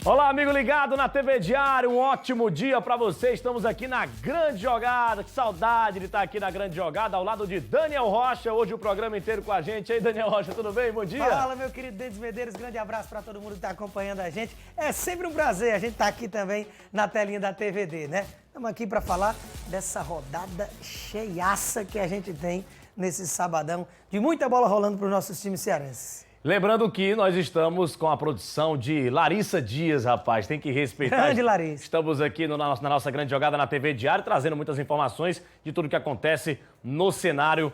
Olá, amigo ligado na TV Diário, um ótimo dia pra você. Estamos aqui na Grande Jogada, que saudade de estar aqui na Grande Jogada, ao lado de Daniel Rocha, hoje o programa inteiro com a gente. E aí, Daniel Rocha, tudo bem? Bom dia. Fala, meu querido Denis Medeiros, grande abraço pra todo mundo que está acompanhando a gente. É sempre um prazer, a gente tá aqui também na telinha da TVD, né? Estamos aqui para falar dessa rodada cheiaça que a gente tem nesse sabadão, de muita bola rolando para os nossos times cearenses. Lembrando que nós estamos com a produção de Larissa Dias, rapaz, tem que respeitar. Grande Larissa. Estamos aqui na nossa Grande Jogada na TV Diário, trazendo muitas informações de tudo que acontece no cenário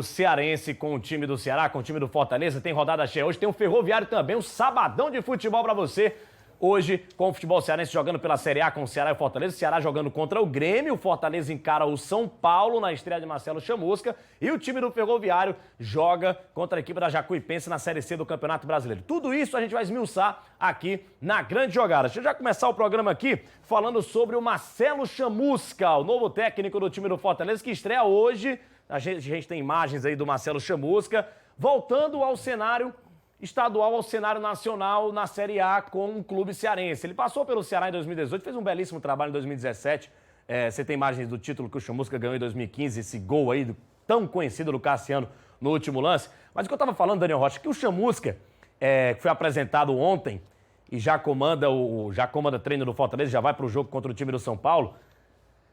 cearense, com o time do Ceará, com o time do Fortaleza. Tem rodada cheia hoje, tem um Ferroviário também, um sabadão de futebol para você. Hoje, com o futebol cearense jogando pela Série A com o Ceará e o Fortaleza, o Ceará jogando contra o Grêmio, o Fortaleza encara o São Paulo na estreia de Marcelo Chamusca e o time do Ferroviário joga contra a equipe da Jacuipense na Série C do Campeonato Brasileiro. Tudo isso a gente vai esmiuçar aqui na Grande Jogada. Deixa eu já começar o programa aqui falando sobre o Marcelo Chamusca, o novo técnico do time do Fortaleza, que estreia hoje. A gente tem imagens aí do Marcelo Chamusca, voltando ao cenário estadual, ao cenário nacional na Série A com o clube cearense. Ele passou pelo Ceará em 2018, fez um belíssimo trabalho em 2017. Você tem imagens do título que o Chamusca ganhou em 2015, esse gol aí tão conhecido do Cassiano no último lance. Mas o que eu estava falando, Daniel Rocha, que o Chamusca, que foi apresentado ontem e já comanda treino do Fortaleza, já vai para o jogo contra o time do São Paulo,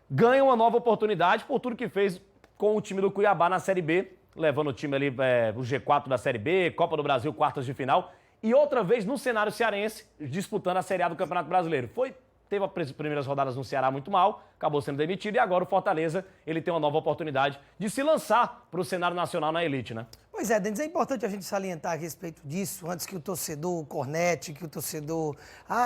ganha uma nova oportunidade por tudo que fez com o time do Cuiabá na Série B, levando o time ali o G4 da Série B, Copa do Brasil, quartas de final, e outra vez no cenário cearense, disputando a Série A do Campeonato Brasileiro. Teve as primeiras rodadas no Ceará muito mal, acabou sendo demitido, e agora o Fortaleza, ele tem uma nova oportunidade de se lançar para o cenário nacional na elite, né? Pois é, Denis, é importante a gente salientar a respeito disso, antes que o torcedor cornete, que o torcedor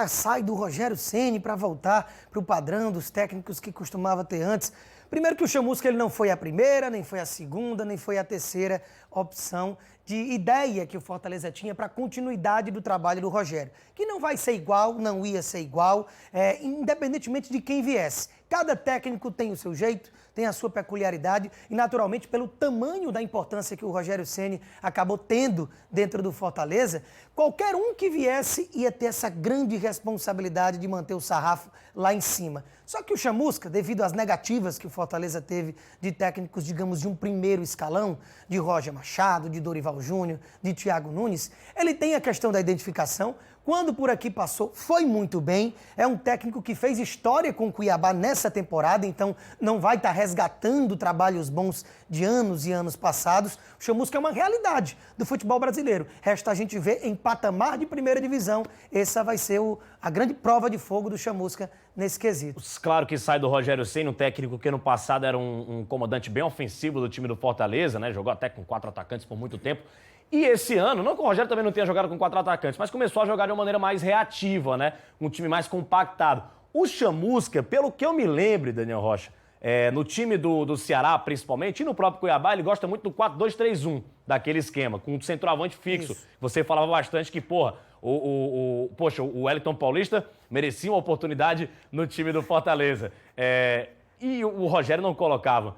sai do Rogério Ceni para voltar para o padrão dos técnicos que costumava ter antes. Primeiro que o Chamusca ele não foi a primeira, nem foi a segunda, nem foi a terceira opção de ideia que o Fortaleza tinha para a continuidade do trabalho do Rogério. Que não vai ser igual, não ia ser igual, independentemente de quem viesse. Cada técnico tem o seu jeito, tem a sua peculiaridade e, naturalmente, pelo tamanho da importância que o Rogério Ceni acabou tendo dentro do Fortaleza, qualquer um que viesse ia ter essa grande responsabilidade de manter o sarrafo lá em cima. Só que o Chamusca, devido às negativas que o Fortaleza teve de técnicos, digamos, de um primeiro escalão, de Roger Machado, de Dorival Júnior, de Thiago Nunes, ele tem a questão da identificação. Quando por aqui passou, foi muito bem. É um técnico que fez história com o Cuiabá nessa temporada, então não vai estar resgatando trabalhos bons de anos e anos passados. O Chamusca é uma realidade do futebol brasileiro. Resta a gente ver em patamar de primeira divisão. Essa vai ser a grande prova de fogo do Chamusca nesse quesito. Claro que sai do Rogério Ceni, um técnico que no passado era um comandante bem ofensivo do time do Fortaleza, né? Jogou até com 4 atacantes por muito tempo. E esse ano, não que o Rogério também não tenha jogado com 4 atacantes, mas começou a jogar de uma maneira mais reativa, né? Um time mais compactado. O Chamusca, pelo que eu me lembro, Daniel Rocha, no time do Ceará, principalmente, e no próprio Cuiabá, ele gosta muito do 4-2-3-1, daquele esquema, com um centroavante fixo. Isso. Você falava bastante que, o Wellington Paulista merecia uma oportunidade no time do Fortaleza. E o Rogério não colocava.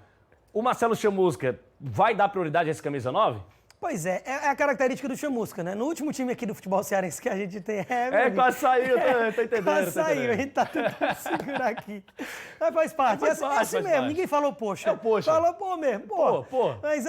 O Marcelo Chamusca vai dar prioridade a esse camisa 9? Pois é a característica do Chamusca, né? No último time aqui do futebol cearense que a gente tem... Quase saiu, tô entendendo. Quase saiu, a gente tá tentando segurar aqui. Mas faz parte, é assim mesmo, parte. Ninguém falou poxa. Poxa. Falou pô mesmo, pô. Mas,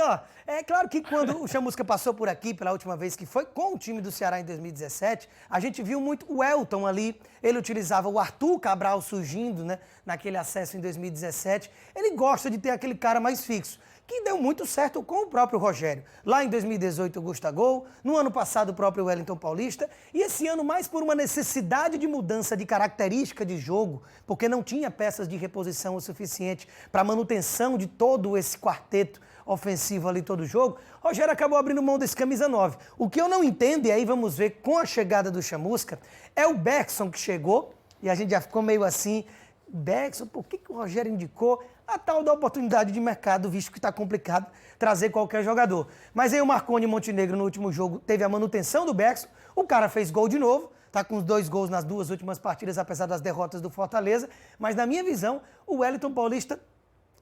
é claro que quando o Chamusca passou por aqui, pela última vez que foi com o time do Ceará em 2017, a gente viu muito o Elton ali, ele utilizava o Arthur Cabral surgindo, né? Naquele acesso em 2017. Ele gosta de ter aquele cara mais fixo, que deu muito certo com o próprio Rogério. Lá em 2018 o Gustavo, no ano passado o próprio Wellington Paulista, e esse ano mais por uma necessidade de mudança de característica de jogo, porque não tinha peças de reposição o suficiente para manutenção de todo esse quarteto ofensivo ali todo jogo, Rogério acabou abrindo mão desse camisa 9. O que eu não entendo, e aí vamos ver com a chegada do Chamusca, é o Bergson que chegou, e a gente já ficou meio assim, Bergson, por que o Rogério indicou a tal da oportunidade de mercado, visto que está complicado trazer qualquer jogador. Mas aí o Marconi Montenegro no último jogo teve a manutenção do Bergson, o cara fez gol de novo, está com os 2 gols nas 2 últimas partidas, apesar das derrotas do Fortaleza, mas na minha visão, o Wellington Paulista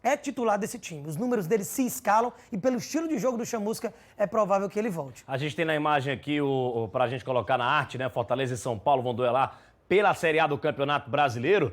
é titular desse time. Os números dele se escalam e pelo estilo de jogo do Chamusca é provável que ele volte. A gente tem na imagem aqui, pra gente colocar na arte, né? Fortaleza e São Paulo vão duelar pela Série A do Campeonato Brasileiro.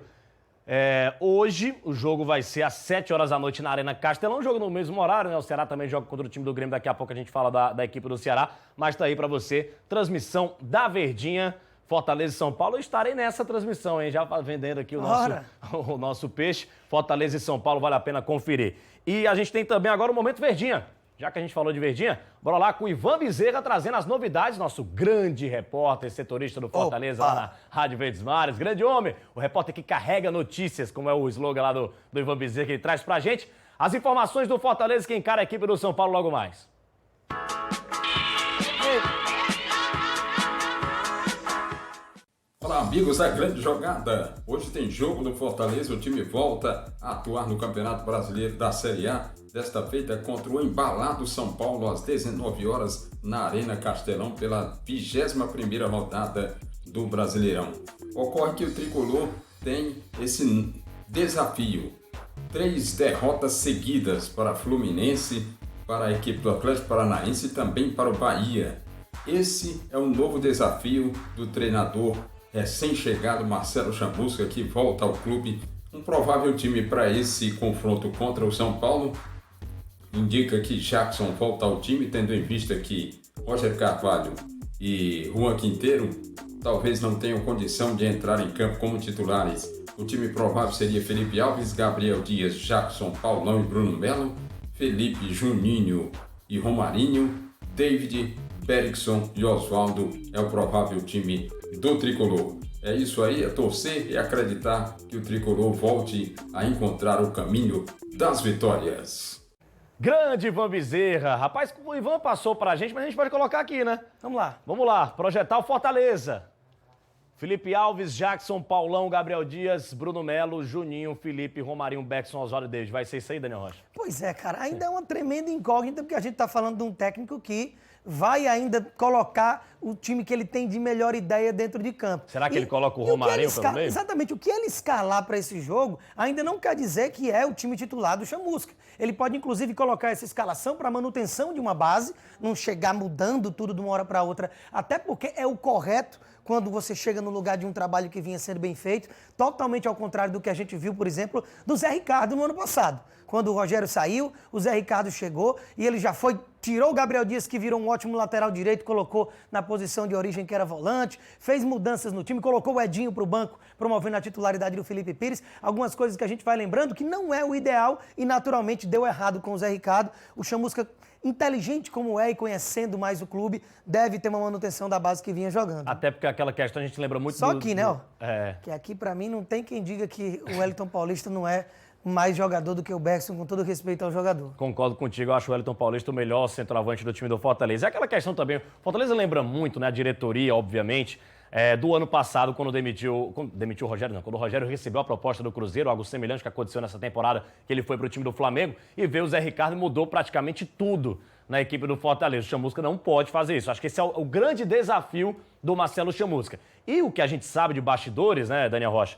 Hoje o jogo vai ser às 7 horas da noite na Arena Castelão, jogo no mesmo horário, né? O Ceará também joga contra o time do Grêmio, daqui a pouco a gente fala da equipe do Ceará, mas tá aí pra você, transmissão da Verdinha, Fortaleza e São Paulo. Eu estarei nessa transmissão, hein? Já vendendo aqui o nosso peixe. Fortaleza e São Paulo, vale a pena conferir. E a gente tem também agora o Momento Verdinha. Já que a gente falou de Verdinha, bora lá com o Ivan Bezerra trazendo as novidades, nosso grande repórter, setorista do Fortaleza lá na Rádio Verdes Mares. Grande homem, o repórter que carrega notícias, como é o slogan lá do Ivan Bezerra que ele traz pra gente. As informações do Fortaleza que encara a equipe do São Paulo logo mais. Olá, amigos da Grande Jogada. Hoje tem jogo do Fortaleza, o time volta a atuar no Campeonato Brasileiro da Série A. Desta feita contra o embalado São Paulo às 19 horas na Arena Castelão pela 21ª rodada do Brasileirão. Ocorre que o Tricolor tem esse desafio. 3 derrotas seguidas para Fluminense, para a equipe do Atlético Paranaense e também para o Bahia. Esse é um novo desafio do treinador recém-chegado Marcelo Chamusca, que volta ao clube. Um provável time para esse confronto contra o São Paulo indica que Jackson volta ao time, tendo em vista que Roger Carvalho e Juan Quinteiro talvez não tenham condição de entrar em campo como titulares. O time provável seria Felipe Alves, Gabriel Dias, Jackson, Paulão e Bruno Melo, Felipe, Juninho e Romarinho, David, Bergson e Oswaldo é o provável time do Tricolor. É isso aí, é torcer e acreditar que o Tricolor volte a encontrar o caminho das vitórias. Grande Ivan Bezerra. Rapaz, o Ivan passou pra gente, mas a gente pode colocar aqui, né? Vamos lá. Vamos lá, projetar o Fortaleza. Felipe Alves, Jackson, Paulão, Gabriel Dias, Bruno Melo, Juninho, Felipe, Romarinho, Bergson, Oswaldo e David. Vai ser isso aí, Daniel Rocha? Pois é, cara, ainda é uma tremenda incógnita, porque a gente tá falando de um técnico que vai ainda colocar o time que ele tem de melhor ideia dentro de campo. Será que ele coloca o Romarinho pelo meio? Exatamente. O que ele escalar para esse jogo ainda não quer dizer que é o time titular do Chamusca. Ele pode, inclusive, colocar essa escalação para manutenção de uma base, não chegar mudando tudo de uma hora para outra, até porque é o correto quando você chega no lugar de um trabalho que vinha sendo bem feito, totalmente ao contrário do que a gente viu, por exemplo, do Zé Ricardo no ano passado. Quando o Rogério saiu, o Zé Ricardo chegou e ele já tirou o Gabriel Dias, que virou um ótimo lateral direito, colocou na posição de origem que era volante, fez mudanças no time, colocou o Edinho para o banco, promovendo a titularidade do Felipe Pires. Algumas coisas que a gente vai lembrando que não é o ideal e naturalmente deu errado com o Zé Ricardo. O Chamusca, inteligente como é e conhecendo mais o clube, deve ter uma manutenção da base que vinha jogando. Até porque aquela questão a gente lembra muito Só aqui, né? É. Que aqui, para mim, não tem quem diga que o Wellington Paulista não é mais jogador do que o Bergson, com todo respeito ao jogador. Concordo contigo, eu acho o Wellington Paulista o melhor centroavante do time do Fortaleza. É aquela questão também, o Fortaleza lembra muito, né, a diretoria, obviamente, do ano passado, quando demitiu o Rogério, não, quando o Rogério recebeu a proposta do Cruzeiro, algo semelhante que aconteceu nessa temporada, que ele foi para o time do Flamengo, e veio o Zé Ricardo e mudou praticamente tudo na equipe do Fortaleza. O Chamusca não pode fazer isso. Acho que esse é o grande desafio do Marcelo Chamusca. E o que a gente sabe de bastidores, né, Daniel Rocha,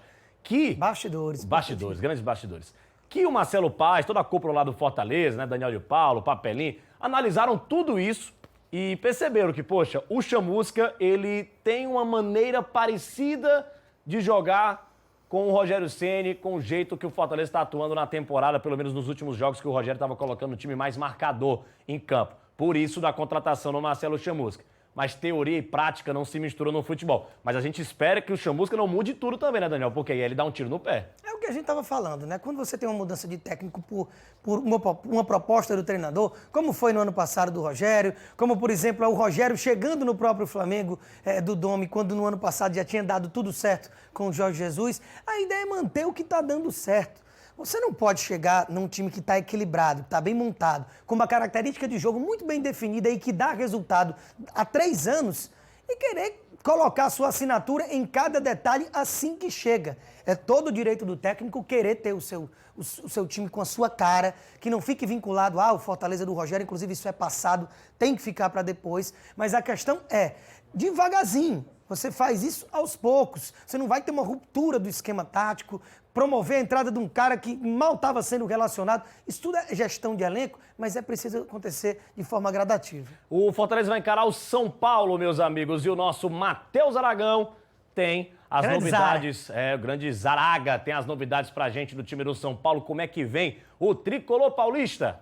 Bastidores, grandes bastidores. Que o Marcelo Paz, toda a cúpula lá do Fortaleza, né, Daniel de Paulo, Papelinho, analisaram tudo isso e perceberam que, poxa, o Chamusca, ele tem uma maneira parecida de jogar com o Rogério Ceni, com o jeito que o Fortaleza está atuando na temporada, pelo menos nos últimos jogos que o Rogério estava colocando o time mais marcador em campo. Por isso da contratação do Marcelo Chamusca. Mas teoria e prática não se misturam no futebol. Mas a gente espera que o Chamusca não mude tudo também, né, Daniel? Porque aí ele dá um tiro no pé. É o que a gente estava falando, né? Quando você tem uma mudança de técnico por uma proposta do treinador, como foi no ano passado do Rogério, como, por exemplo, o Rogério chegando no próprio Flamengo do Dome, quando no ano passado já tinha dado tudo certo com o Jorge Jesus, a ideia é manter o que está dando certo. Você não pode chegar num time que está equilibrado, que está bem montado, com uma característica de jogo muito bem definida e que dá resultado há 3 anos e querer colocar sua assinatura em cada detalhe assim que chega. É todo o direito do técnico querer ter o seu time com a sua cara, que não fique vinculado ao Fortaleza do Rogério, inclusive isso é passado, tem que ficar para depois. Mas a questão é, devagarzinho, Você faz isso aos poucos. Você não vai ter uma ruptura do esquema tático, promover a entrada de um cara que mal estava sendo relacionado. Isso tudo é gestão de elenco, mas é preciso acontecer de forma gradativa. O Fortaleza vai encarar o São Paulo, meus amigos, e o nosso Matheus Aragão tem as Grande novidades. O grande Zaraga tem as novidades pra gente do time do São Paulo. Como é que vem o tricolor paulista?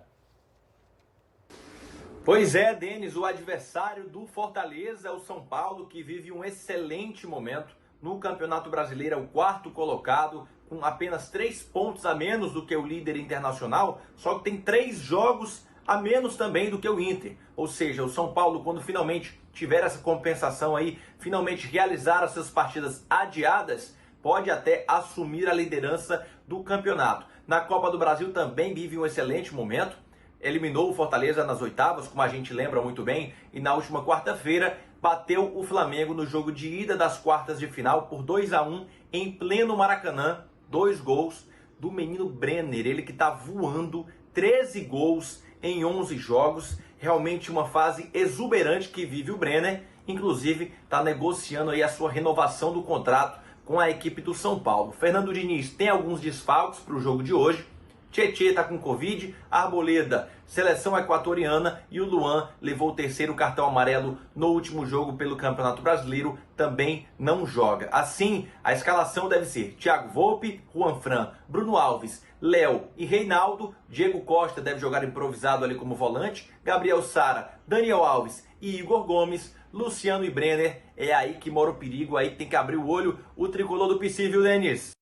Pois é, Denis, o adversário do Fortaleza é o São Paulo, que vive um excelente momento no Campeonato Brasileiro, é o quarto colocado, com apenas 3 pontos a menos do que o líder internacional, só que tem 3 jogos a menos também do que o Inter. Ou seja, o São Paulo, quando finalmente tiver essa compensação aí, finalmente realizar as suas partidas adiadas, pode até assumir a liderança do campeonato. Na Copa do Brasil também vive um excelente momento. Eliminou o Fortaleza nas oitavas, como a gente lembra muito bem, e na última quarta-feira bateu o Flamengo no jogo de ida das quartas de final por 2-1 em pleno Maracanã. 2 gols do menino Brenner, ele que está voando, 13 gols em 11 jogos, realmente uma fase exuberante que vive o Brenner, inclusive está negociando aí a sua renovação do contrato com a equipe do São Paulo. Fernando Diniz tem alguns desfalques para o jogo de hoje. Tietê está com Covid, Arboleda, seleção equatoriana, e o Luan levou o 3º cartão amarelo no último jogo pelo Campeonato Brasileiro, também não joga. Assim, a escalação deve ser Thiago Volpe, Juan Fran, Bruno Alves, Léo e Reinaldo. Diego Costa deve jogar improvisado ali como volante, Gabriel Sara, Daniel Alves e Igor Gomes, Luciano e Brenner. É aí que mora o perigo, aí tem que abrir o olho o tricolor do PC, viu, Denis?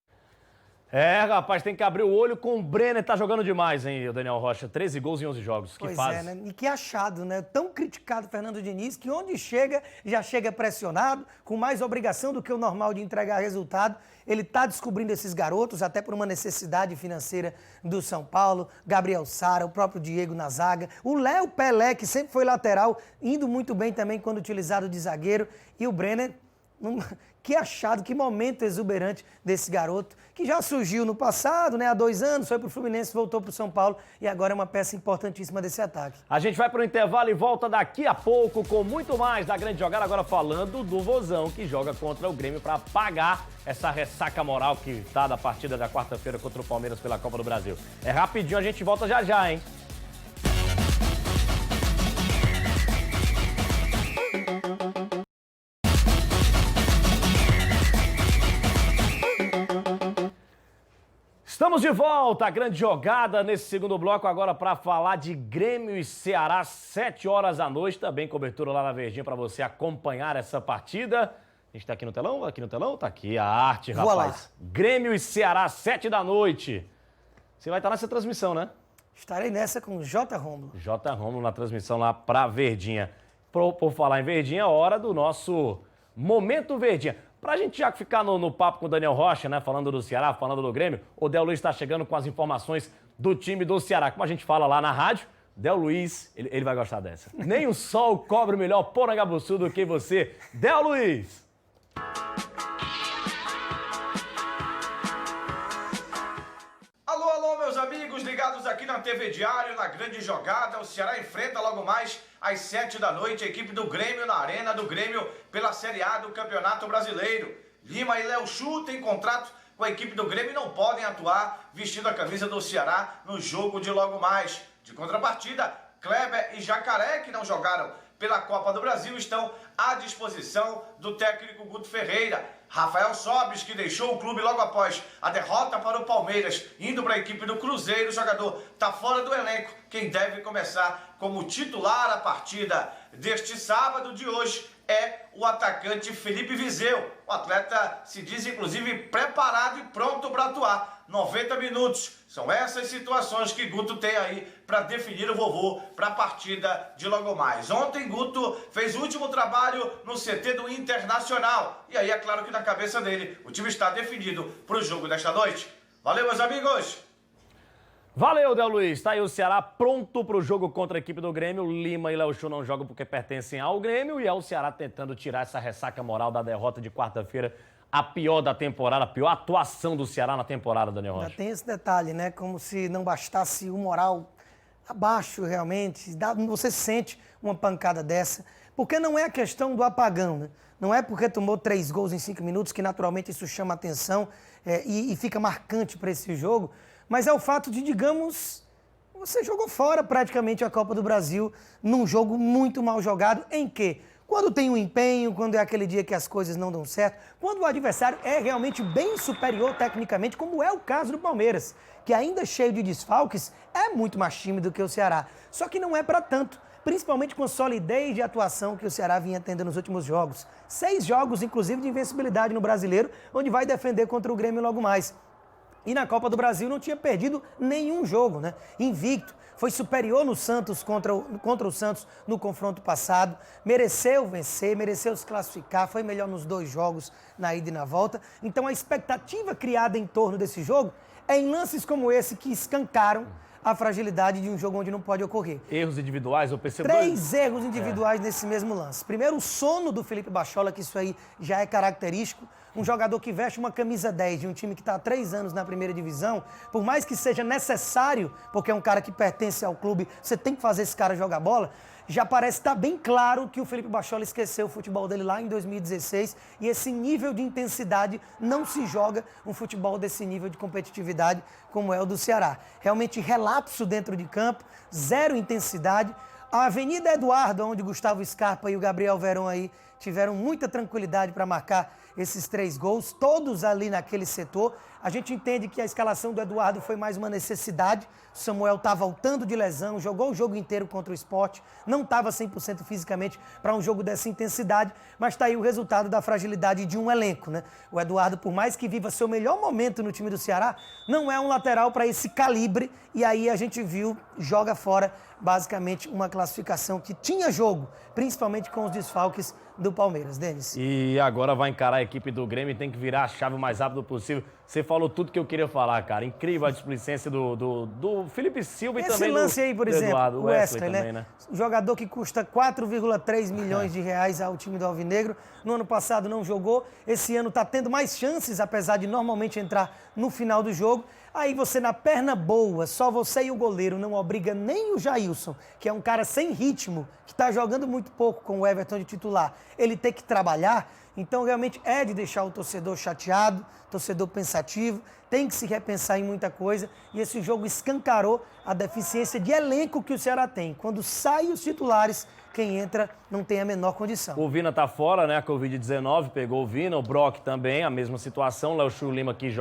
Rapaz, tem que abrir o olho com o Brenner, tá jogando demais, hein, o Daniel Rocha. 13 gols em 11 jogos, que fase. Né? E que achado, né? Tão criticado Fernando Diniz, que onde chega, já chega pressionado, com mais obrigação do que o normal de entregar resultado. Ele tá descobrindo esses garotos, até por uma necessidade financeira do São Paulo. Gabriel Sara, o próprio Diego na zaga. O Léo Pelé, que sempre foi lateral, indo muito bem também quando utilizado de zagueiro. E o Brenner... Que achado, que momento exuberante desse garoto, que já surgiu no passado, né? Há 2 anos, foi pro Fluminense, voltou pro São Paulo e agora é uma peça importantíssima desse ataque. A gente vai pro intervalo e volta daqui a pouco com muito mais da grande jogada, agora falando do Vozão, que joga contra o Grêmio para pagar essa ressaca moral que tá da partida da quarta-feira contra o Palmeiras pela Copa do Brasil. É rapidinho, a gente volta já já, hein? Estamos de volta, a grande jogada nesse segundo bloco agora para falar de Grêmio e Ceará, 7 horas da noite, também cobertura lá na Verdinha para você acompanhar essa partida. A gente tá aqui no telão? Aqui no telão? Tá aqui a arte, rapaz. Lá. Grêmio e Ceará, 7 da noite. Você vai estar nessa transmissão, né? Estarei nessa com o J. Rômulo. J. Rômulo na transmissão lá para Verdinha. Por falar em Verdinha, é hora do nosso Momento Verdinha. Pra gente já ficar no papo com o Daniel Rocha, né, falando do Ceará, falando do Grêmio, o Del Luiz está chegando com as informações do time do Ceará. Como a gente fala lá na rádio, Del Luiz, ele vai gostar dessa. Nem o sol cobre o melhor Porangabuçu do que você. Del Luiz! Alô, alô, meus amigos ligados aqui na TV Diário, na grande jogada. O Ceará enfrenta logo mais às 7 da noite a equipe do Grêmio na Arena do Grêmio pela Série A do Campeonato Brasileiro. Lima e Léo Chu têm contrato com a equipe do Grêmio e não podem atuar vestindo a camisa do Ceará no jogo de logo mais. De contrapartida, Kleber e Jacaré, que não jogaram pela Copa do Brasil, estão à disposição do técnico Guto Ferreira. Rafael Sobis, que deixou o clube logo após a derrota para o Palmeiras, indo para a equipe do Cruzeiro, o jogador está fora do elenco. Quem deve começar como titular a partida deste sábado de hoje é o atacante Felipe Viseu. O atleta se diz, inclusive, preparado e pronto para atuar. 90 minutos. São essas situações que Guto tem aí para definir o vovô para a partida de logo mais. Ontem, Guto fez o último trabalho no CT do Internacional. E aí, é claro que na cabeça dele, o time está definido para o jogo desta noite. Valeu, meus amigos! Valeu, Del Luiz. Tá aí o Ceará pronto para o jogo contra a equipe do Grêmio. Lima e Léo Chu não jogam porque pertencem ao Grêmio. E é o Ceará tentando tirar essa ressaca moral da derrota de quarta-feira. A pior da temporada, a pior atuação do Ceará na temporada, Daniel Rocha. Já tem esse detalhe, né? Como se não bastasse o moral abaixo realmente, você sente uma pancada dessa, porque não é a questão do apagão, né? Não é porque tomou 3 gols em 5 minutos que naturalmente isso chama atenção e fica marcante para esse jogo, mas é o fato de, digamos, você jogou fora praticamente a Copa do Brasil num jogo muito mal jogado, em que, quando tem um empenho, quando é aquele dia que as coisas não dão certo, quando o adversário é realmente bem superior tecnicamente, como é o caso do Palmeiras, que ainda cheio de desfalques, é muito mais time do que o Ceará. Só que não é para tanto, principalmente com a solidez de atuação que o Ceará vinha tendo nos últimos jogos. 6 jogos, inclusive, de invencibilidade no Brasileiro, onde vai defender contra o Grêmio logo mais. E na Copa do Brasil não tinha perdido nenhum jogo, né? Invicto. Foi superior no Santos contra o Santos no confronto passado. Mereceu vencer, mereceu se classificar. Foi melhor nos 2 jogos, na ida e na volta. Então a expectativa criada em torno desse jogo é em lances como esse que escancaram a fragilidade de um jogo onde não pode ocorrer. Erros individuais, eu percebo... 3 erros individuais nesse mesmo lance. Primeiro, o sono do Felipe Bachola, que isso aí já é característico. Um jogador que veste uma camisa 10 de um time que está há 3 anos na primeira divisão, por mais que seja necessário, porque é um cara que pertence ao clube, você tem que fazer esse cara jogar bola, já parece estar bem claro que o Felipe Bachola esqueceu o futebol dele lá em 2016 e esse nível de intensidade não se joga um futebol desse nível de competitividade como é o do Ceará. Realmente relapso dentro de campo, 0 intensidade. A Avenida Eduardo, onde Gustavo Scarpa e o Gabriel Veron aí tiveram muita tranquilidade para marcar esses 3 gols, todos ali naquele setor. A gente entende que a escalação do Eduardo foi mais uma necessidade. O Samuel está voltando de lesão, jogou o jogo inteiro contra o Sport, não estava 100% fisicamente para um jogo dessa intensidade, mas está aí o resultado da fragilidade de um elenco, né? O Eduardo, por mais que viva seu melhor momento no time do Ceará, não é um lateral para esse calibre, e aí a gente viu, joga fora basicamente uma classificação que tinha jogo, principalmente com os desfalques do Palmeiras, Denis. E agora vai encarar a equipe do Grêmio e tem que virar a chave o mais rápido possível. Você falou tudo que eu queria falar, cara. Incrível a displicência do Felipe Silva e também do lance aí, por exemplo, Eduardo, o Wesley, também, né? Um jogador que custa 4,3 milhões de reais ao time do Alvinegro. No ano passado não jogou. Esse ano está tendo mais chances, apesar de normalmente entrar no final do jogo. Aí você na perna boa, só você e o goleiro, não obriga nem o Jailson, que é um cara sem ritmo, que está jogando muito pouco com o Everton de titular, ele tem que trabalhar. Então realmente é de deixar o torcedor chateado, torcedor pensativo, tem que se repensar em muita coisa. E esse jogo escancarou a deficiência de elenco que o Ceará tem. Quando saem os titulares, quem entra não tem a menor condição. O Vina tá fora, né? A Covid-19 pegou o Vina, o Brock também, a mesma situação. Léo Chu Lima, que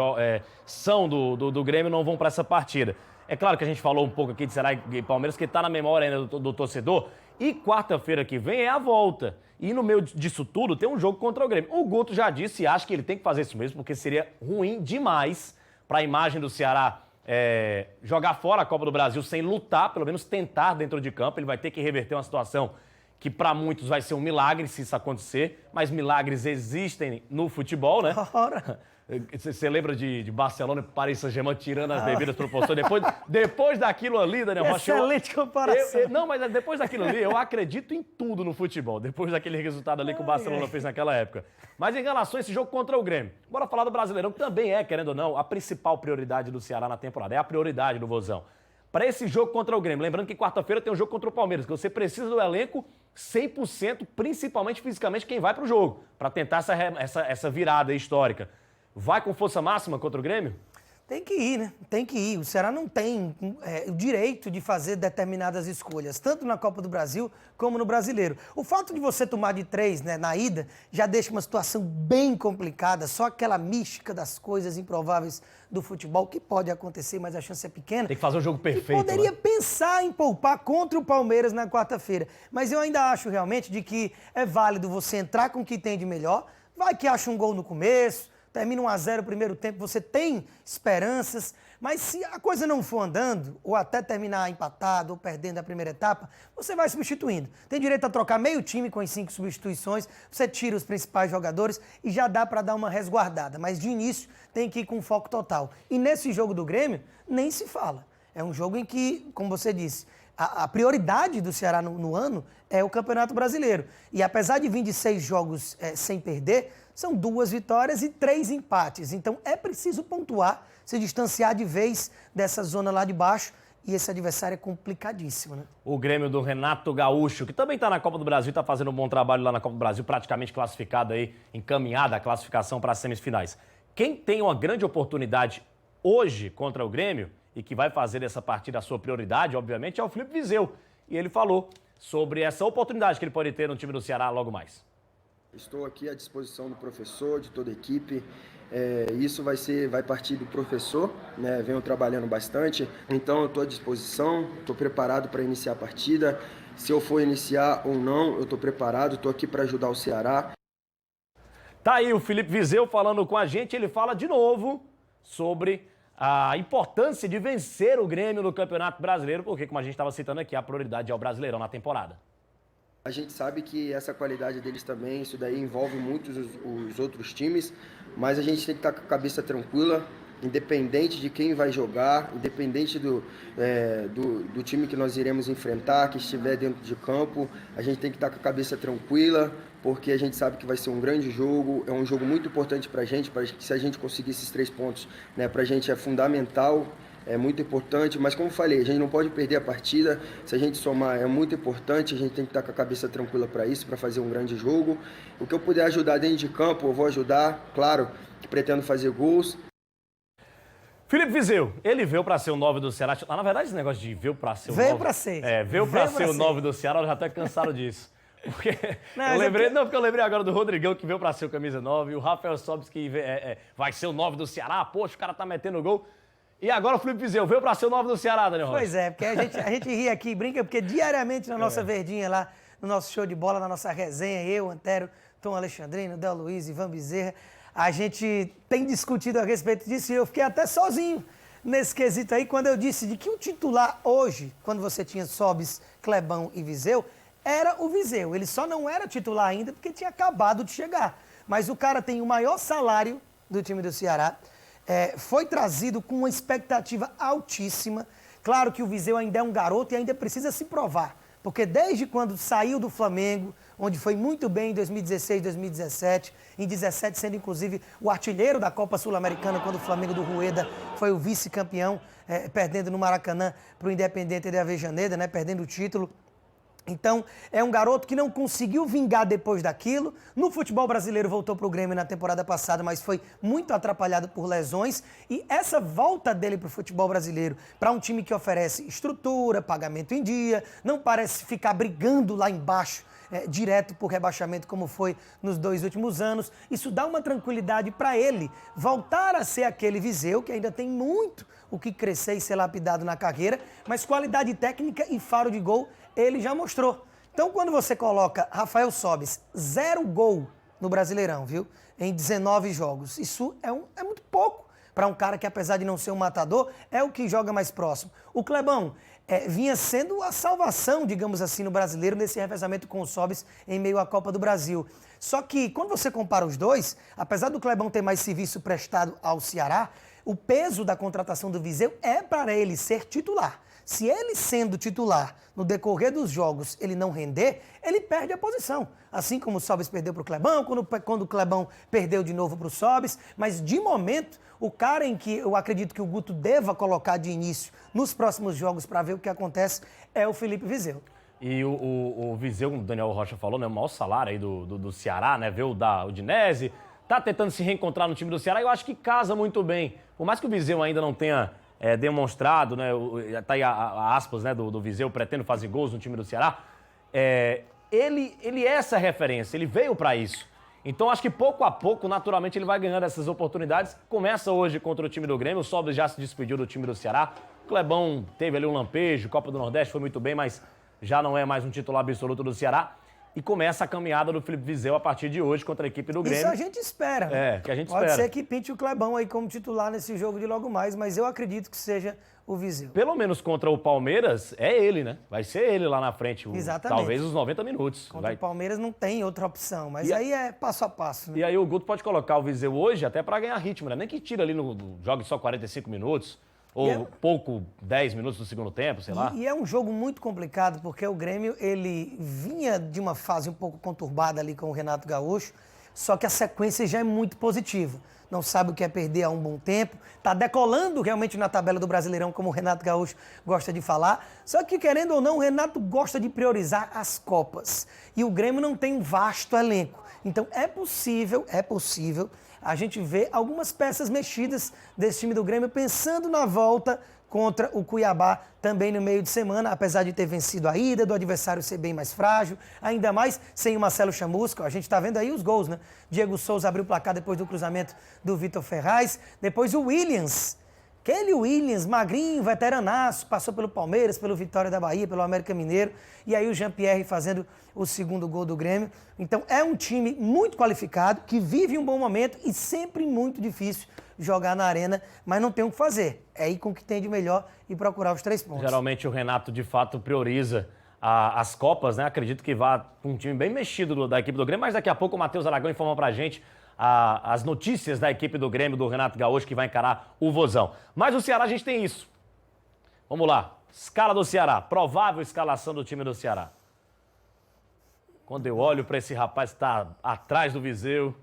são do Grêmio, não vão para essa partida. É claro que a gente falou um pouco aqui de Ceará e Palmeiras, que tá na memória ainda do torcedor. E quarta-feira que vem é a volta. E no meio disso tudo tem um jogo contra o Grêmio. O Guto já disse e acha que ele tem que fazer isso mesmo, porque seria ruim demais para a imagem do Ceará jogar fora a Copa do Brasil sem lutar, pelo menos tentar dentro de campo. Ele vai ter que reverter uma situação que para muitos vai ser um milagre se isso acontecer, mas milagres existem no futebol, né? Ora. Você lembra de Barcelona e Paris Saint-Germain tirando as devidas proporções? Depois daquilo ali, Daniel Rocha... Excelente comparação. Não, mas depois daquilo ali, eu acredito em tudo no futebol. Depois daquele resultado ali que o Barcelona fez naquela época. Mas em relação a esse jogo contra o Grêmio, bora falar do Brasileirão, que também é, querendo ou não, a principal prioridade do Ceará na temporada. É a prioridade do Vozão. Para esse jogo contra o Grêmio, lembrando que quarta-feira tem um jogo contra o Palmeiras, que você precisa do elenco 100%, principalmente fisicamente, quem vai para o jogo, para tentar essa virada histórica. Vai com força máxima contra o Grêmio? Tem que ir, né? Tem que ir. O Ceará não tem o direito de fazer determinadas escolhas, tanto na Copa do Brasil como no Brasileiro. O fato de você tomar de 3, né, na ida já deixa uma situação bem complicada, só aquela mística das coisas improváveis do futebol, que pode acontecer, mas a chance é pequena. Tem que fazer um jogo perfeito. E poderia pensar em poupar contra o Palmeiras na quarta-feira. Mas eu ainda acho realmente de que é válido você entrar com o que tem de melhor, vai que acha um gol no começo, termina 1-0 o primeiro tempo, você tem esperanças, mas se a coisa não for andando, ou até terminar empatado ou perdendo a primeira etapa, você vai substituindo. Tem direito a trocar meio time com as 5 substituições, você tira os principais jogadores e já dá para dar uma resguardada, mas de início tem que ir com foco total. E nesse jogo do Grêmio, nem se fala. É um jogo em que, como você disse, a prioridade do Ceará no ano é o Campeonato Brasileiro. E apesar de vir de 6 jogos sem perder, são 2 vitórias e 3 empates. Então é preciso pontuar, se distanciar de vez dessa zona lá de baixo e esse adversário é complicadíssimo, né? O Grêmio do Renato Gaúcho, que também está na Copa do Brasil, está fazendo um bom trabalho lá na Copa do Brasil, praticamente classificado aí, encaminhada a classificação para as semifinais. Quem tem uma grande oportunidade hoje contra o Grêmio e que vai fazer dessa partida a sua prioridade, obviamente, é o Filipe Vizeu. E ele falou sobre essa oportunidade que ele pode ter no time do Ceará logo mais. Estou aqui à disposição do professor, de toda a equipe. Isso vai partir do professor, né? Venho trabalhando bastante, então eu estou à disposição, estou preparado para iniciar a partida. Se eu for iniciar ou não, eu estou preparado, estou aqui para ajudar o Ceará. Tá aí o Filipe Vizeu falando com a gente, ele fala de novo sobre a importância de vencer o Grêmio no Campeonato Brasileiro, porque, como a gente estava citando aqui, a prioridade é o Brasileirão na temporada. A gente sabe que essa qualidade deles também, isso daí envolve muitos os outros times, mas a gente tem que estar com a cabeça tranquila, independente de quem vai jogar, independente do time que nós iremos enfrentar, que estiver dentro de campo, a gente tem que estar com a cabeça tranquila, porque a gente sabe que vai ser um grande jogo, é um jogo muito importante para a gente, se a gente conseguir esses 3 pontos, né, para a gente é fundamental. É muito importante, mas como falei, a gente não pode perder a partida. Se a gente somar, é muito importante, a gente tem que estar com a cabeça tranquila para isso, para fazer um grande jogo. O que eu puder ajudar dentro de campo, eu vou ajudar, claro, que pretendo fazer gols. Filipe Vizeu, ele veio para ser o 9 do Ceará. Na verdade, esse negócio de veio para ser o 9... Veio para ser. Veio para ser o 9 do Ceará, eu já até cansado disso. Porque porque eu lembrei agora do Rodrigão, que veio para ser o camisa 9, e o Rafael Sobis, que vai ser o 9 do Ceará. Poxa, o cara tá metendo gol. E agora o Filipe Vizeu veio para ser o 9 do Ceará, Daniel Rocha. Pois é, porque a gente ri aqui e brinca, porque diariamente na nossa verdinha lá, no nosso show de bola, na nossa resenha, eu, Antero, Tom Alexandrino, Del Luiz, Ivan Bezerra, a gente tem discutido a respeito disso e eu fiquei até sozinho nesse quesito aí, quando eu disse de que o titular hoje, quando você tinha Sobis, Clebão e Vizeu, era o Vizeu. Ele só não era titular ainda porque tinha acabado de chegar. Mas o cara tem o maior salário do time do Ceará, foi trazido com uma expectativa altíssima. Claro que o Vizeu ainda é um garoto e ainda precisa se provar, porque desde quando saiu do Flamengo, onde foi muito bem em 2016, 2017, em 2017 sendo inclusive o artilheiro da Copa Sul-Americana, quando o Flamengo do Rueda foi o vice-campeão, perdendo no Maracanã para o Independiente de Avejaneda, né, perdendo o título. Então, é um garoto que não conseguiu vingar depois daquilo. No futebol brasileiro voltou para o Grêmio na temporada passada, mas foi muito atrapalhado por lesões. E essa volta dele para o futebol brasileiro, para um time que oferece estrutura, pagamento em dia, não parece ficar brigando lá embaixo, direto por rebaixamento, como foi nos 2 últimos anos. Isso dá uma tranquilidade para ele voltar a ser aquele Vizeu, que ainda tem muito o que crescer e ser lapidado na carreira, mas qualidade técnica e faro de gol ele já mostrou. Então, quando você coloca Rafael Sobis, 0 gol no Brasileirão, viu? Em 19 jogos. Isso é muito pouco para um cara que, apesar de não ser um matador, é o que joga mais próximo. O Clebão vinha sendo a salvação, digamos assim, no Brasileiro, nesse revezamento com o Sobis em meio à Copa do Brasil. Só que, quando você compara os dois, apesar do Clebão ter mais serviço prestado ao Ceará, o peso da contratação do Vizeu é para ele ser titular. Se ele, sendo titular, no decorrer dos jogos, ele não render, ele perde a posição. Assim como o Sobis perdeu para o Clebão, quando o Clebão perdeu de novo para o Sobis. Mas, de momento, o cara em que eu acredito que o Guto deva colocar de início nos próximos jogos para ver o que acontece é o Filipe Vizeu. E o Vizeu, como o Daniel Rocha falou, né, o maior salário aí do Ceará, né, veio da Udinese, tá tentando se reencontrar no time do Ceará e eu acho que casa muito bem. Por mais que o Vizeu ainda não tenha demonstrado, né, tá aí a aspas, né, do Vizeu, pretende fazer gols no time do Ceará, ele é essa referência, ele veio para isso. Então acho que pouco a pouco, naturalmente, ele vai ganhando essas oportunidades. Começa hoje contra o time do Grêmio, o Sobis já se despediu do time do Ceará, o Clebão teve ali um lampejo, Copa do Nordeste foi muito bem, mas já não é mais um titular absoluto do Ceará. E começa a caminhada do Filipe Vizeu a partir de hoje contra a equipe do Grêmio. Isso a gente espera. Que a gente Pode espera. ser que pinte o Clebão aí como titular nesse jogo de logo mais, mas eu acredito que seja o Vizeu. Pelo menos contra o Palmeiras, é ele, né? Vai ser ele lá na frente. Exatamente. Talvez os 90 minutos. Contra o Palmeiras não tem outra opção, mas aí é passo a passo. Né? E aí o Guto pode colocar o Vizeu hoje até para ganhar ritmo, né? Nem que tira ali jogue só 45 minutos. Ou pouco, 10 minutos no segundo tempo, sei lá. E é um jogo muito complicado, porque o Grêmio, ele vinha de uma fase um pouco conturbada ali com o Renato Gaúcho, só que a sequência já é muito positiva. Não sabe o que é perder há um bom tempo, está decolando realmente na tabela do Brasileirão, como o Renato Gaúcho gosta de falar. Só que, querendo ou não, o Renato gosta de priorizar as Copas. E o Grêmio não tem um vasto elenco. Então é possível a gente ver algumas peças mexidas desse time do Grêmio, pensando na volta contra o Cuiabá também no meio de semana, apesar de ter vencido a ida, do adversário ser bem mais frágil, ainda mais sem o Marcelo Chamusca. A gente está vendo aí os gols, né? Diego Souza abriu o placar depois do cruzamento do Vitor Ferraz, depois o Williams, aquele Williams, magrinho, veteranaço, passou pelo Palmeiras, pelo Vitória da Bahia, pelo América Mineiro, e aí o Jean-Pierre fazendo o segundo gol do Grêmio. Então é um time muito qualificado, que vive um bom momento e sempre muito difícil jogar na arena, mas não tem o que fazer. É ir com o que tem de melhor e procurar os 3 pontos. Geralmente o Renato, de fato, prioriza as Copas, né? Acredito que vá com um time bem mexido da equipe do Grêmio, mas daqui a pouco o Matheus Aragão informa pra gente as notícias da equipe do Grêmio, do Renato Gaúcho, que vai encarar o Vozão. Mas o Ceará a gente tem isso. Vamos lá. Escala do Ceará. Provável escalação do time do Ceará. Quando eu olho para esse rapaz que está atrás do Viseu...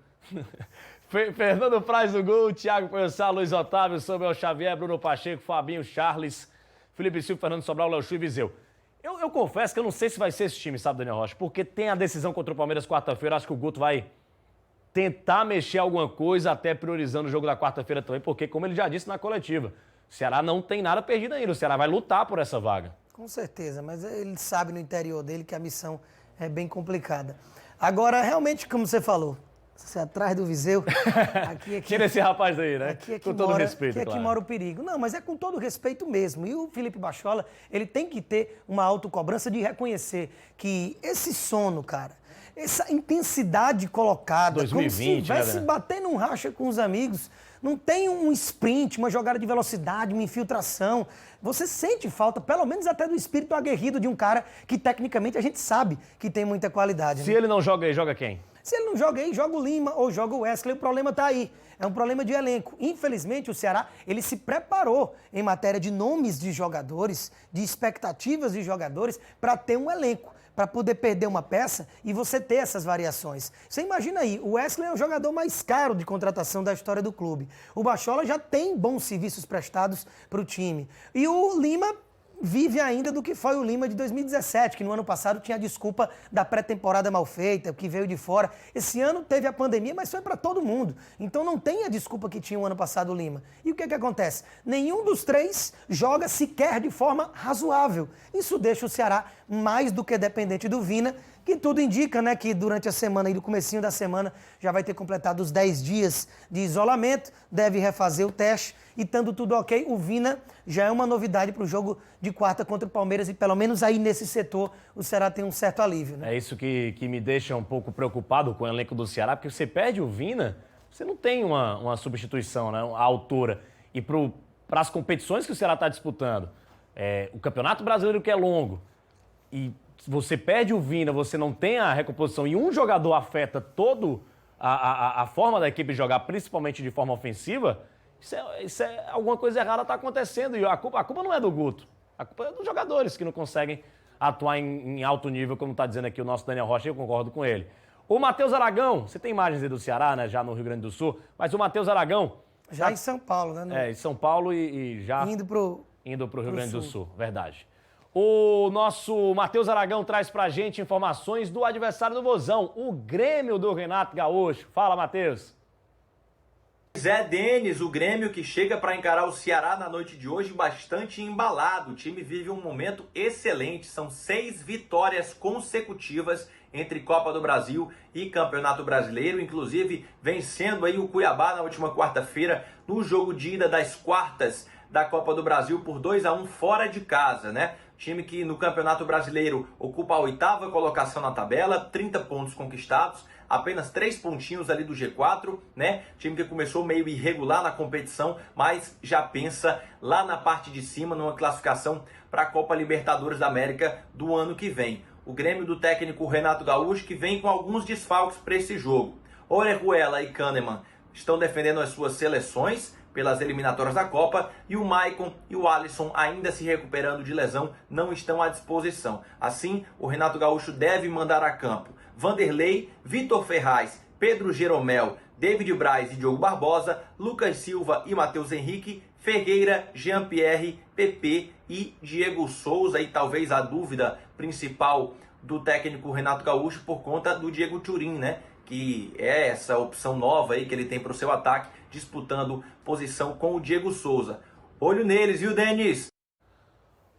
Fernando Praz no gol, Thiago Pensar, Luiz Otávio, Samuel Xavier, Bruno Pacheco, Fabinho, Charles, Felipe Silva, Fernando Sobral, Léo Chu e Viseu. Eu confesso que eu não sei se vai ser esse time, sabe, Daniel Rocha? Porque tem a decisão contra o Palmeiras quarta-feira, acho que o Guto vai tentar mexer alguma coisa, até priorizando o jogo da quarta-feira também, porque, como ele já disse na coletiva, o Ceará não tem nada perdido ainda, o Ceará vai lutar por essa vaga. Com certeza, mas ele sabe no interior dele que a missão é bem complicada. Agora, realmente, como você falou, você atrás do Viseu, aqui tira esse rapaz daí, né? Aqui com todo respeito, aqui claro. Que mora o perigo. Não, mas é com todo respeito mesmo. E o Felipe Bachola, ele tem que ter uma autocobrança de reconhecer que esse sono, cara, essa intensidade colocada, 2020, como se estivesse batendo um racha com os amigos, não tem um sprint, uma jogada de velocidade, uma infiltração. Você sente falta, pelo menos até do espírito aguerrido de um cara que tecnicamente a gente sabe que tem muita qualidade. Se né? ele não joga aí, joga quem? Se ele não joga aí, joga o Lima ou joga o Wesley, o problema está aí. É um problema de elenco. Infelizmente, o Ceará, ele se preparou em matéria de nomes de jogadores, de expectativas de jogadores, para ter um elenco, para poder perder uma peça e você ter essas variações. Você imagina aí, o Wesley é o jogador mais caro de contratação da história do clube. O Bachola já tem bons serviços prestados para o time. E o Lima vive ainda do que foi o Lima de 2017, que no ano passado tinha a desculpa da pré-temporada mal feita, que veio de fora. Esse ano teve a pandemia, mas foi para todo mundo. Então não tem a desculpa que tinha o ano passado o Lima. E o que acontece? Nenhum dos 3 joga sequer de forma razoável. Isso deixa o Ceará mais do que dependente do Vina, que tudo indica, né, que durante a semana e do comecinho da semana já vai ter completado os 10 dias de isolamento, deve refazer o teste e estando tudo ok, o Vina já é uma novidade para o jogo de quarta contra o Palmeiras e pelo menos aí nesse setor o Ceará tem um certo alívio. Né? É isso que me deixa um pouco preocupado com o elenco do Ceará, porque você perde o Vina, você não tem uma substituição, né, a altura. E para as competições que o Ceará está disputando, o Campeonato Brasileiro que é longo, e você perde o Vina, você não tem a recomposição e um jogador afeta toda a forma da equipe jogar, principalmente de forma ofensiva, isso é alguma coisa errada está acontecendo. E a culpa não é do Guto, a culpa é dos jogadores que não conseguem atuar em alto nível, como está dizendo aqui o nosso Daniel Rocha, eu concordo com ele. O Matheus Aragão, você tem imagens aí do Ceará, né, já no Rio Grande do Sul, mas o Matheus Aragão... Já em São Paulo, né? Em São Paulo e já... Indo pro Rio Grande do Sul, verdade. O nosso Matheus Aragão traz pra gente informações do adversário do Vozão, o Grêmio do Renato Gaúcho. Fala, Matheus. Zé Denis, o Grêmio que chega para encarar o Ceará na noite de hoje bastante embalado. O time vive um momento excelente, são 6 vitórias consecutivas entre Copa do Brasil e Campeonato Brasileiro, inclusive vencendo aí o Cuiabá na última quarta-feira no jogo de ida das quartas da Copa do Brasil por 2-1 fora de casa, né? Time que no Campeonato Brasileiro ocupa a 8ª colocação na tabela, 30 pontos conquistados, apenas 3 pontinhos ali do G4, né? Time que começou meio irregular na competição, mas já pensa lá na parte de cima, numa classificação para a Copa Libertadores da América do ano que vem. O Grêmio do técnico Renato Gaúcho, que vem com alguns desfalques para esse jogo. Orejuela e Kahneman estão defendendo as suas seleções pelas eliminatórias da Copa, e o Maicon e o Alisson, ainda se recuperando de lesão, não estão à disposição. Assim, o Renato Gaúcho deve mandar a campo Vanderlei, Vitor Ferraz Pedro Jeromel, David Braz e Diogo Barbosa, Lucas Silva e Matheus Henrique, Ferreira, Jean-Pierre, Pepe e Diego Souza. E talvez a dúvida principal do técnico Renato Gaúcho por conta do Diego Turim, né? Que é essa opção nova aí que ele tem para o seu ataque, disputando posição com o Diego Souza. Olho neles, viu, Denis?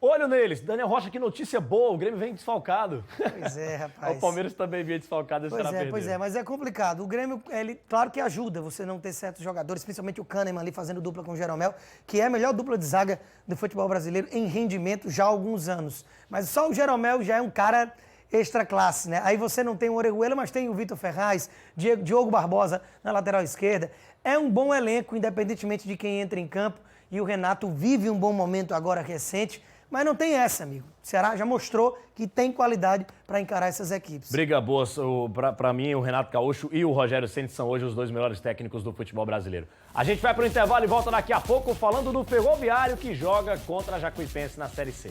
Olho neles. Daniel Rocha, que notícia boa. O Grêmio vem desfalcado. Pois é, rapaz. O Palmeiras também vinha desfalcado. Pois é, mas é complicado. O Grêmio, ele, claro que ajuda você não ter certos jogadores, principalmente o Kahneman ali fazendo dupla com o Jeromel, que é a melhor dupla de zaga do futebol brasileiro em rendimento já há alguns anos. Mas só o Jeromel já é um cara extra classe, né? Aí você não tem o Orejuela, mas tem o Vitor Ferraz, Diogo Barbosa na lateral esquerda. É um bom elenco, independentemente de quem entra em campo. E o Renato vive um bom momento agora recente. Mas não tem essa, amigo. O Ceará já mostrou que tem qualidade para encarar essas equipes. Briga boa. Para mim, o Renato Gaúcho e o Rogério Ceni são hoje os dois melhores técnicos do futebol brasileiro. A gente vai para o intervalo e volta daqui a pouco falando do Ferroviário, que joga contra a Jacuipense na Série C.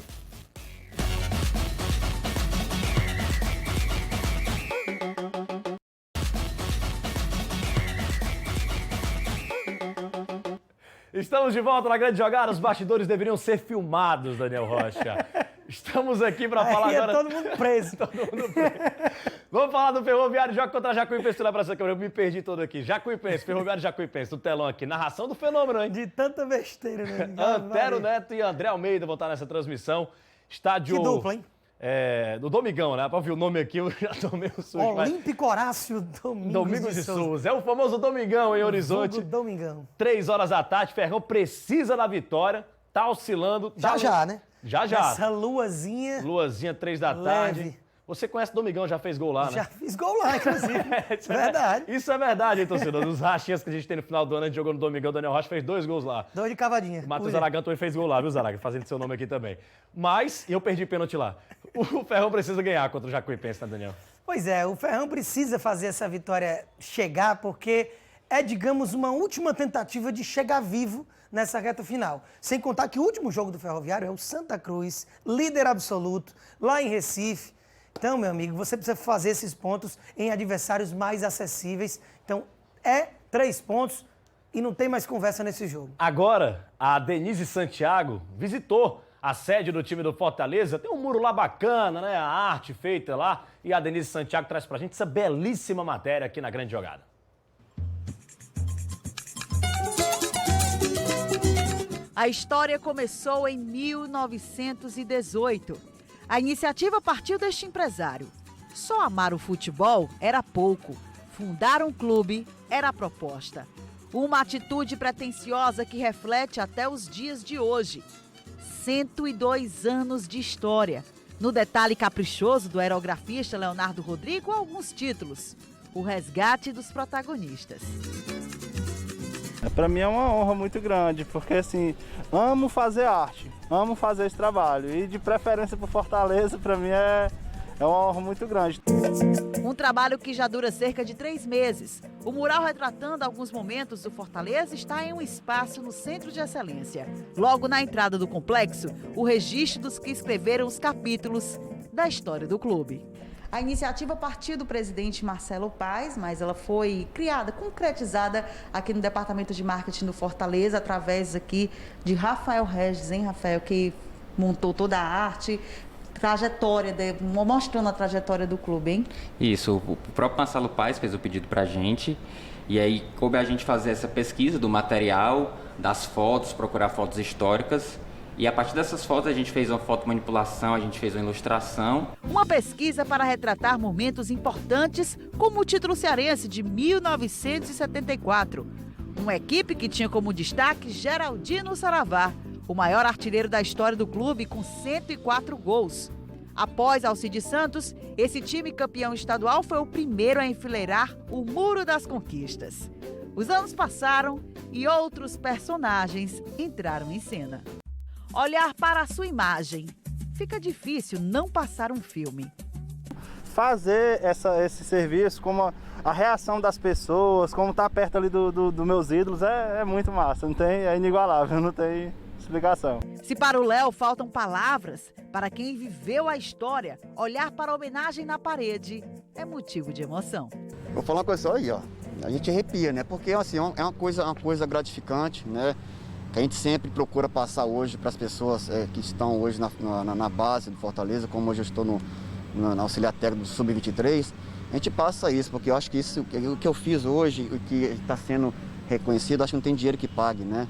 Estamos de volta na grande jogada. Os bastidores deveriam ser filmados, Daniel Rocha. Estamos aqui para falar agora... todo mundo preso. Vamos falar do Ferroviário, joga contra a Jacuipense na Praça da Câmara. Eu me perdi todo aqui. Jacuipense, Ferroviário e Jacuipense, no telão aqui. Narração do fenômeno, hein? De tanta besteira, né? Antero Neto e André Almeida vão estar nessa transmissão. Estádio... Que dupla, hein? Do Domingão, né? Pra ouvir o nome aqui, eu já tomei um susto. Olímpico Horácio Domingos de Souza. É o famoso Domingão em Horizonte. Domingão. 3 horas da tarde, Ferrão precisa da vitória, tá oscilando. Já, né? Já. Essa luazinha. Luazinha, 3 da tarde. Você conhece o Domingão, já fez gol lá, né? Já fiz gol lá, inclusive. Verdade. Isso é verdade, hein, torcedor? Dos rachinhas que a gente tem no final do ano, a gente jogou no Domingão, o Daniel Rocha fez 2 gols lá. 2 de cavadinha. O Matheus Aragão também fez gol lá, viu, Zaraga? Fazendo seu nome aqui também. Mas eu perdi pênalti lá. O Ferrão precisa ganhar contra o Jacuipense, né, Daniel? Pois é, o Ferrão precisa fazer essa vitória chegar, porque é, digamos, uma última tentativa de chegar vivo nessa reta final. Sem contar que o último jogo do Ferroviário é o Santa Cruz, líder absoluto, lá em Recife. Então, meu amigo, você precisa fazer esses pontos em adversários mais acessíveis. Então, 3 pontos e não tem mais conversa nesse jogo. Agora, a Denise Santiago visitou a sede do time do Fortaleza. Tem um muro lá bacana, né? A arte feita lá. E a Denise Santiago traz pra gente essa belíssima matéria aqui na Grande Jogada. A história começou em 1918. A iniciativa partiu deste empresário. Só amar o futebol era pouco. Fundar um clube era a proposta. Uma atitude pretensiosa que reflete até os dias de hoje. 102 anos de história. No detalhe caprichoso do aerografista Leonardo Rodrigo, alguns títulos. O resgate dos protagonistas. Para mim é uma honra muito grande, porque assim, amo fazer arte, amo fazer esse trabalho. E de preferência para Fortaleza, para mim é uma honra muito grande. Um trabalho que já dura cerca de 3 meses. O mural retratando alguns momentos do Fortaleza está em um espaço no Centro de Excelência. Logo na entrada do complexo, o registro dos que escreveram os capítulos da história do clube. A iniciativa partiu do presidente Marcelo Paes, mas ela foi criada, concretizada aqui no Departamento de Marketing do Fortaleza, através aqui de Rafael Regis, hein, Rafael, que montou toda a arte, mostrando a trajetória do clube, hein? Isso, o próprio Marcelo Paes fez o pedido pra gente, e aí coube a gente fazer essa pesquisa do material, das fotos, procurar fotos históricas. E a partir dessas fotos a gente fez uma fotomanipulação, a gente fez uma ilustração. Uma pesquisa para retratar momentos importantes, como o título cearense de 1974. Uma equipe que tinha como destaque Geraldino Saravá, o maior artilheiro da história do clube, com 104 gols. Após Alcides Santos, esse time campeão estadual foi o primeiro a enfileirar o Muro das Conquistas. Os anos passaram e outros personagens entraram em cena. Olhar para a sua imagem. Fica difícil não passar um filme. Fazer esse serviço, como a reação das pessoas, como tá perto ali dos meus ídolos, é muito massa. É inigualável, não tem explicação. Se para o Léo faltam palavras, para quem viveu a história, olhar para a homenagem na parede é motivo de emoção. Vou falar uma coisa só aí, ó. A gente arrepia, né? Porque assim, é uma coisa gratificante, né? Que a gente sempre procura passar hoje para as pessoas que estão hoje na base do Fortaleza, como hoje eu estou na auxiliar técnico do Sub-23. A gente passa isso, porque eu acho que isso, o que eu fiz hoje, o que está sendo reconhecido, acho que não tem dinheiro que pague, né?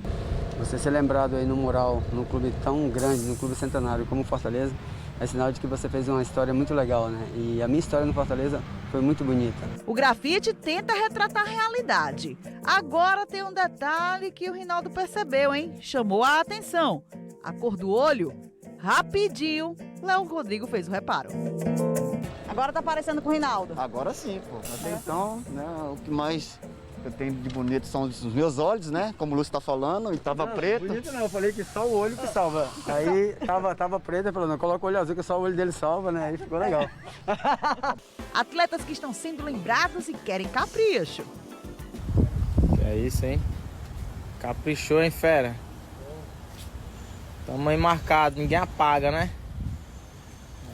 Você ser lembrado aí no mural, num clube tão grande, num clube centenário como o Fortaleza, é sinal de que você fez uma história muito legal, né? E a minha história no Fortaleza foi muito bonita. O grafite tenta retratar a realidade. Agora tem um detalhe que o Rinaldo percebeu, hein? Chamou a atenção. A cor do olho, rapidinho, Léo Rodrigo fez o reparo. Agora tá parecendo com o Rinaldo? Agora sim, pô. Até então, né, o que mais eu tenho de bonito são os meus olhos, né? Como o Lúcio tá falando, e tava preto. Bonito não, eu falei que só o olho que salva. Aí tava preto, falou, não, coloca o olho azul que só o olho dele salva, né? Aí ficou legal. Atletas que estão sendo lembrados e querem capricho. É isso, hein? Caprichou, hein, fera? Tamo aí marcado, ninguém apaga, né?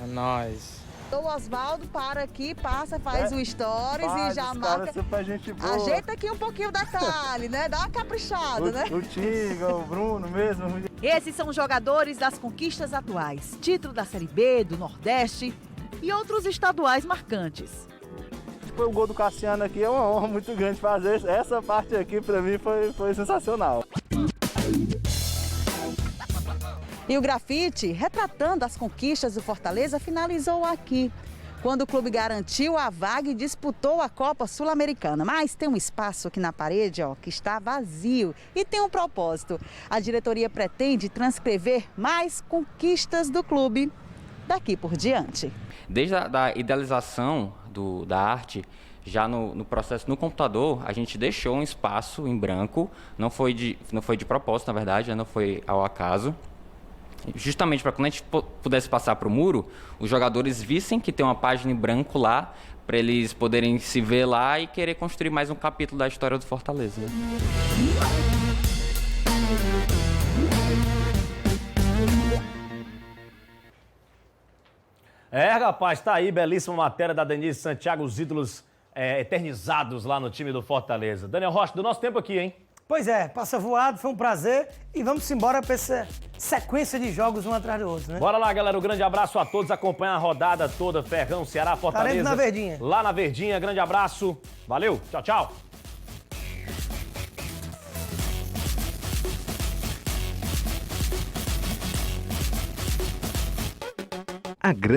É nóis. O Oswaldo para aqui, passa, faz o stories e já marca. Super gente boa. Ajeita aqui um pouquinho o detalhe, né? Dá uma caprichada, né? O Tinga, o Bruno mesmo. Esses são jogadores das conquistas atuais. Título da Série B, do Nordeste e outros estaduais marcantes. O gol do Cassiano aqui é uma honra muito grande fazer. Essa parte aqui pra mim foi sensacional. E o grafite, retratando as conquistas do Fortaleza, finalizou aqui, quando o clube garantiu a vaga e disputou a Copa Sul-Americana. Mas tem um espaço aqui na parede, ó, que está vazio e tem um propósito. A diretoria pretende transcrever mais conquistas do clube daqui por diante. Desde a idealização da arte, já no processo no computador, a gente deixou um espaço em branco, não foi de propósito, na verdade, não foi ao acaso. Justamente para quando a gente pudesse passar para o muro, os jogadores vissem que tem uma página em branco lá, para eles poderem se ver lá e querer construir mais um capítulo da história do Fortaleza. Né? Rapaz, tá aí, belíssima matéria da Denise Santiago, os ídolos eternizados lá no time do Fortaleza. Daniel Rocha, do nosso tempo aqui, hein? Pois é, passa voado, foi um prazer e vamos embora para essa sequência de jogos um atrás do outro, né? Bora lá, galera, um grande abraço a todos, acompanha a rodada toda, Ferrão, Ceará, Fortaleza. Estaremos na Verdinha. Lá na Verdinha, grande abraço, valeu, tchau, tchau.